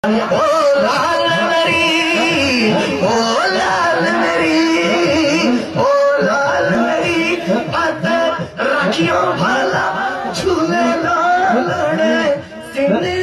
ओ लाल मेरी, ओ लाल मेरी, ओ लाल मेरी पत रखियो भला झूले लड़े सिंदड़ी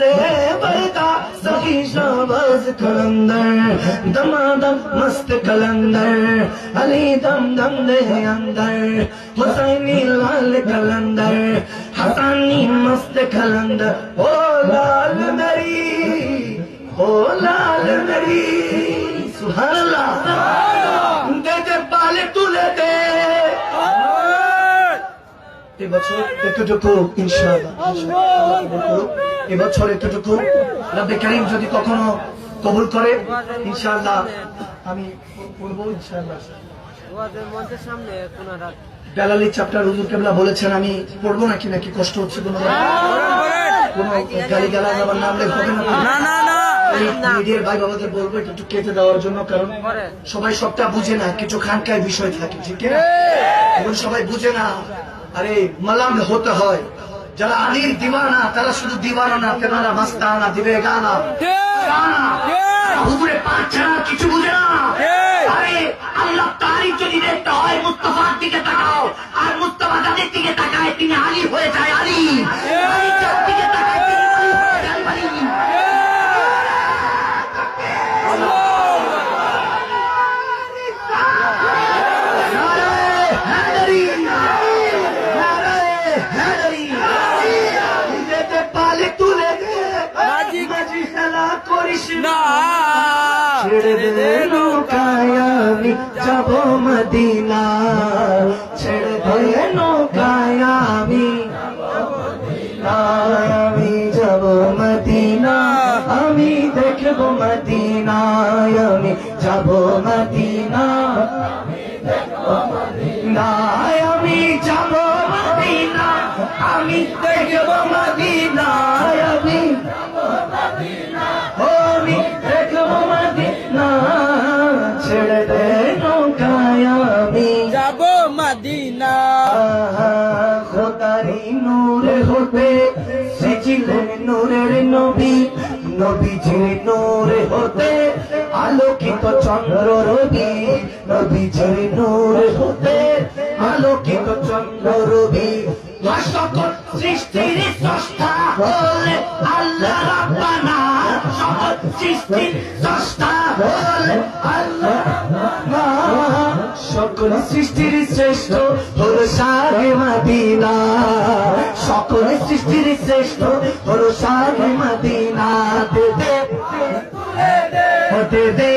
जेबरता सखी शाबाज कलंदर दमादम मस्त कलंदर अली दम दम दे अंदर हुसैनी लाल कलंदर हसानी मस्त कलंदर ओ लाल मेरी, ओ लाल मेरी सुभान अल्लाह दे दे पाले तुले दे এবছর এতটুকু ইনশাআল্লাহ এবছর এতটুকু রব্বে কারীম যদি কখনো কবুল করে ইনশাআল্লাহ আমি বলবো ইনশাআল্লাহ ওয়াজের মঞ্চের সামনে কোনারা বেলালি চ্যাপ্টার হুজুর কেবলা বলেছেন আমি পড়বো নাকি নাকি কষ্ট হচ্ছে কোনো গালিগালাজ আমার নাম লেখা হবে না না না মিডিয়ার ভাই বাবাদের বলবো একটু কেটে দেওয়ার জন্য কারণ সবাই সবটা বুঝে না কিছু খানকায় বিষয় থাকে ঠিক আছে এখন সবাই বুঝে না আরে মালাম হতে হয় যারা আলীর দিওয়ানা তারা শুধু দিওয়ানা না তেনারা মাস্তানা দিবে গানা হুজুরে পাঁচ ছাড়া কিছু বুঝে না আরে আল্লাহ তারিখ যদি দেখতে হয় মুস্তাফার দিকে তাকাও আর মুস্তাফা যাদের দিকে তাকায় তিনি আলী হয়ে যায় আলী যার দিকে তাকায় তিনি আলী হয়ে যায় আলী ছেড়ে দে নৌকায় আমি যাব মদিনা ছেড়ে দে নৌকায় আমি যাব মদিনা আমি দেখব মদিনা আমি যাব মদিনা আমি যাব মদিনা আমি দেখব মদিনা আমি ছেড়ে দে নৌকায় আমি যাব মদিনা খোদারি নূর হতে সেছিলেন নূরের নবী নবীজির নূর হতে আলোকিত চন্দ্র রবি নবীজির নূর হতে আলোকিত চন্দ্র রবি সকল সৃষ্টির স্রষ্টা বলে আল্লাহ রাব্বানা সকল সৃষ্টির স্রষ্টা বলে আল্লাহ সকল সৃষ্টির শ্রেষ্ঠ হলো শাহে মদিনা সকল সৃষ্টির শ্রেষ্ঠ হলো শাহে মদিনা দে দে দে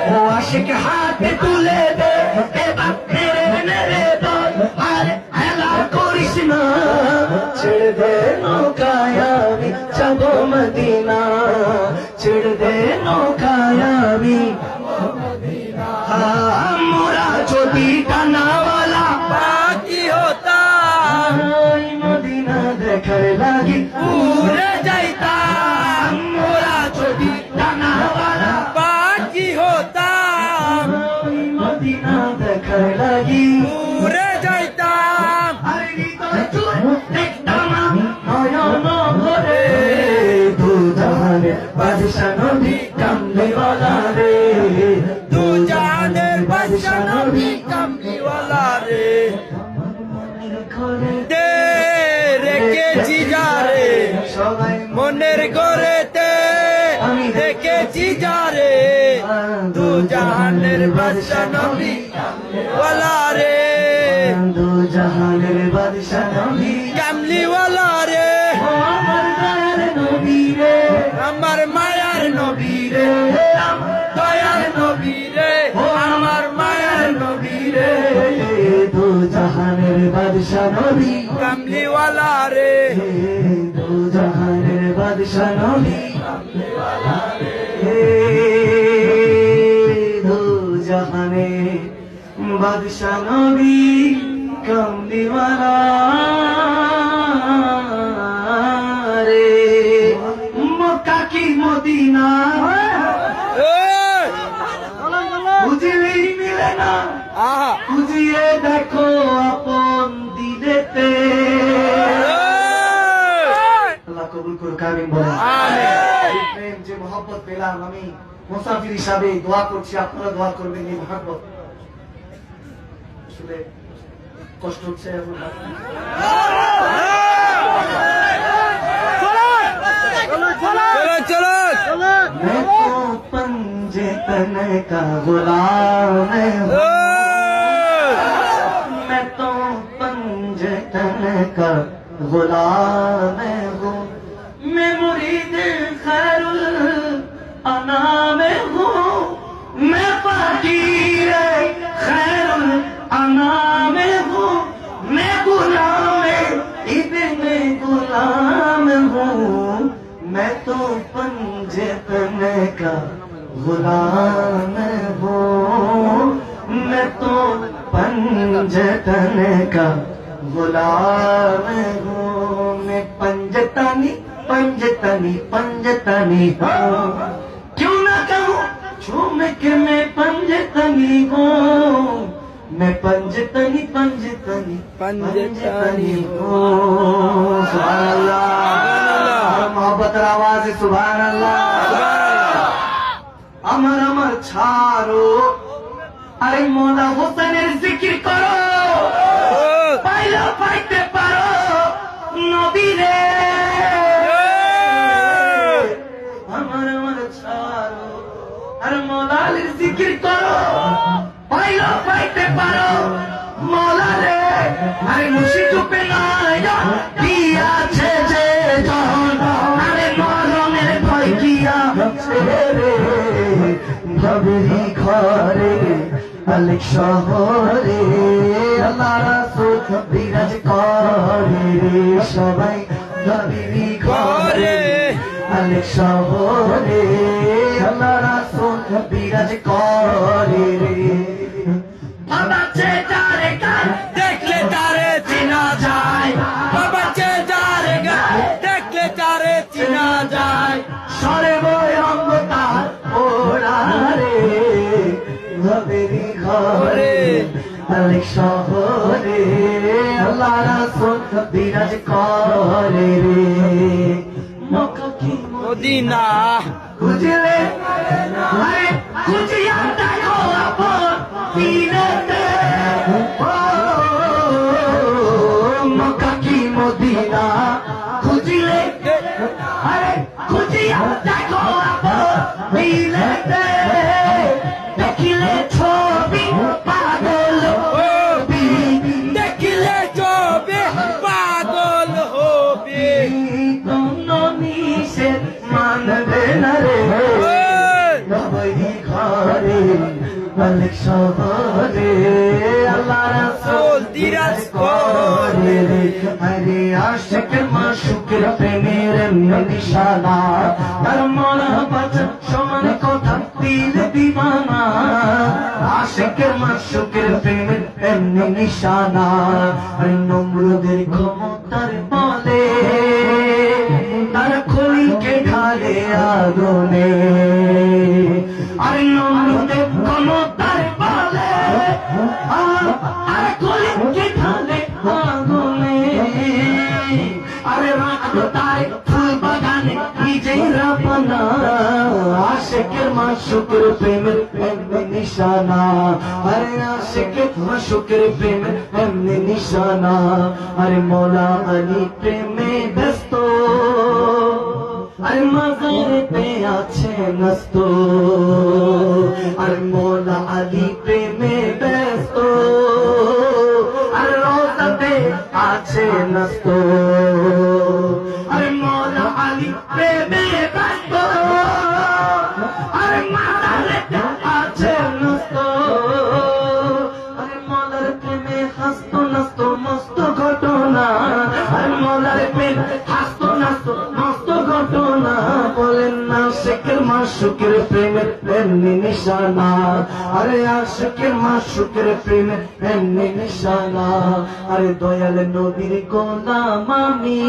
ও আশিক হাতে তুলে দে এবার মেরে বল আরে হেলা করিস না ছেড়ে দে নৌকায় আমি যাব মদিনা ছেড়ে দে নৌকায় আমি মোরা যদি টানাওয়ালা বাকি হতাম মদিনা দেখার লাগি উড়ে যাইতাম মোরা যদি টানাওয়ালা বাকি হতাম মদিনা দেখার লাগি উড়ে যাইতাম আরে হৃদয় চুল দেখতাম নয়ন ভরে দু জাহানের বাদশা নবী কামলিওয়ালা রে দু জাহানের বাদশা নবী কামলিওয়ালা রে দে রেখেছি যারে মনের ঘরেতে আমি রেখেছি যারে দু জাহানের বাদশা নবী কামলিওয়ালা রে দু জাহানের বাদশা নবী কামলিওয়ালা রে আমার দয়ার নবী রে আমার মায়ার নবী রে দয়ার নবী রে আমার মায়ার নবী রে দু জাহানের বাদশা নবী কামলিওয়ালা রে দু জাহানের বাদশা নবী দু জাহানের বাদশা নবী কামলিওয়ালা রে মক্কা কি মদিনা বুঝলেই মিলে না বুঝিয়ে দেখো আপন দিলেতে আল্লাহ কবুল করুক, আমিন বলেন। এই প্রেম যে মহব্বত পেলাম, আমি মুসাফির হিসাবে দোয়া করছি, আপনারা দোয়া করবেন এই মহব্বত। আসলে কষ্ট হচ্ছে এখন। मैं तो पंजे तन का गुलाम हूँ, मैं तो पंजे तन का गुलाम हूँ, मैं मुरीद खैरुल अनाम हूँ, मैं फकीर खैरुल अनाम हूँ, मैं गुलाम इब्ने गुलाम हूँ, मैं तो पंजे तन का गुलाम हूँ, मैं तो पंजे तन का गुलाम हूँ, मैं पंजतनी पंजतनी पंजतनी हूँ, क्यों ना कहूँ झूम के मैं पंजतनी हूँ, मैं पंजतनी पंजतनी पंजतनी हूँ। सुभान अल्लाह, मोहब्बत आवाज सुभान अल्लाह। আমার আমার ছাড়ো, আরে মোলা হোসেনের জিকির করো, পাইলে পাইতে পারো নবীরে। আমার আমার ছাড়ো, আরে মোলা আলীর জিকির করো, পাইলে পাইতে পারো মোলা রে। আরে মুশি চুপে নয় দিয়াছে যে জন, আরে মরণের ভয় কিয়া রে ভাবেরি ঘরে আলেক শহরে আল্লাহ রাসূল বিরাজ করে রে, সবাই ভাবেরি ঘরে আলেক শহরে আল্লাহ রাসূল বিরাজ করে রে। বাবা চেতারে গান দেখলে তারে চিনা যায়, বাবা চেতারে গান দেখলে তারে চিনা যায়, সরে বই অঙ্গ তার ওরা রে ভাবেরি ঘরে আলেক শহরে আল্লাহ রাসূল বিরাজ করে রে। মক্কা কি মদিনা খুঁজলে আরে খুঁজিয়া দেখো আপন দিনেতে, মক্কা কি মদিনা খুঁজলে আরে খুঁজিয়া দেখো আপন দিনেতে, দেখিলে ছবি পাগল হবি, দেখিলে চবে পাগল হবে। কোন নিষেধ মানবে না রে নবী ঘরে আলেক শহরে আল্লাহ রাসূল বিরাজ করে রে। আরে আশিক মাশুকের প্রেমের নিশানা, তার মহব্বত সমান কথা দিল দিওয়ানা, আশিক মাশুকের প্রেমের এমনি নিশানা। আর নমরুদের ক্ষমতার বলে তার খলিকে ঢালে আগুনে, আর নমরুদের ক্ষমতার বলে আর খলিকে ঢালে আগুনে, আরে রাখো তাই ফুল বাগানে নিজেই রাপানা, আশিকের মাশুকের প্রেমের এমনি নিশানা, আরে আশিকের মাশুকের প্রেমের এমনি নিশানা। আরে মৌলা আলী প্রেমে ব্যস্ত, আরে মাজারেতে আছে নস্ত, আরে মৌলা আলী প্রেমে ব্যস্ত, আর রোজাতে আছে নস্ত, আরে মৌলা আলী প্রেমে ব্যস্ত, আরে মাজারেতে আছে নস্ত, আরে মৌলার প্রেমে হাসত নস্ত মস্ত ঘটনা, আরে মৌলার প্রেমে হাসত নস্ত মস্ত ঘটনা। বলেন না আশিকের মাশুকের প্রেমের এমনি নিশানা, আরে আশিকের মাশুকের প্রেমের এমনি নিশানা। আরে দয়াল নবীর গোলাম আমি,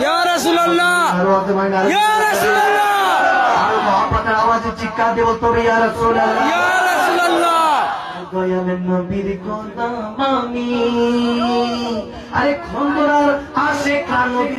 ইয়া রাসূলুল্লাহ আরো আগে মানে ইয়া রাসূলুল্লাহ, আর মহব্বতের আওয়াজে চিৎকার দেব তবে ইয়া রাসূলুল্লাহ। ইয়া রাসূলুল্লাহ, দয়াল নবীর গোলাম আমি, আরে খন্দরার আশিক নবী